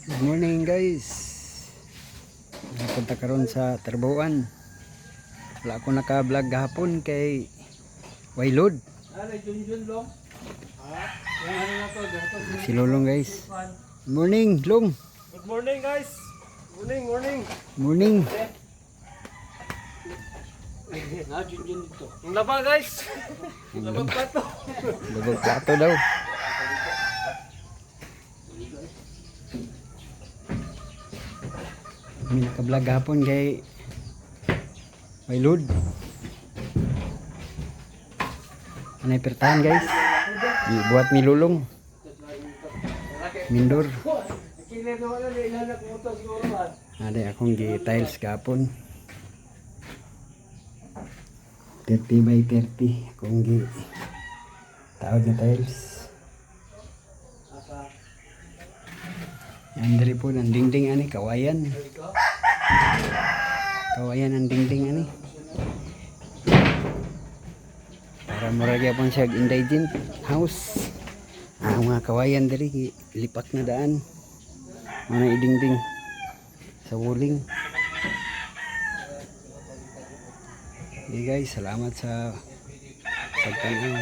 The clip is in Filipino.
Good morning guys. Napunta karon sa Tarbuan. Wala ako naka-vlog gahapon kay Waylod. Si Lolong guys. Good morning, Long. Good morning guys. Morning. Morning. Ang laba guys. Labag pa to. Lubog plato daw. May naka-vlog gahapon kay Waylod. Anay pertahan guys. Buat ni Lulong. Mindor. Ada akong gi-tiles gahapon. 30 by 30 akong gi-tawag na tiles. Yan dari po ang dingding ani kawayan. Kawayan ang dingding ani. Para murag yapon siya indigent house. Ang mga kawayan dari lipak na daan. Mana idingding sa wuling. Okay guys, salamat sa pagtanaw.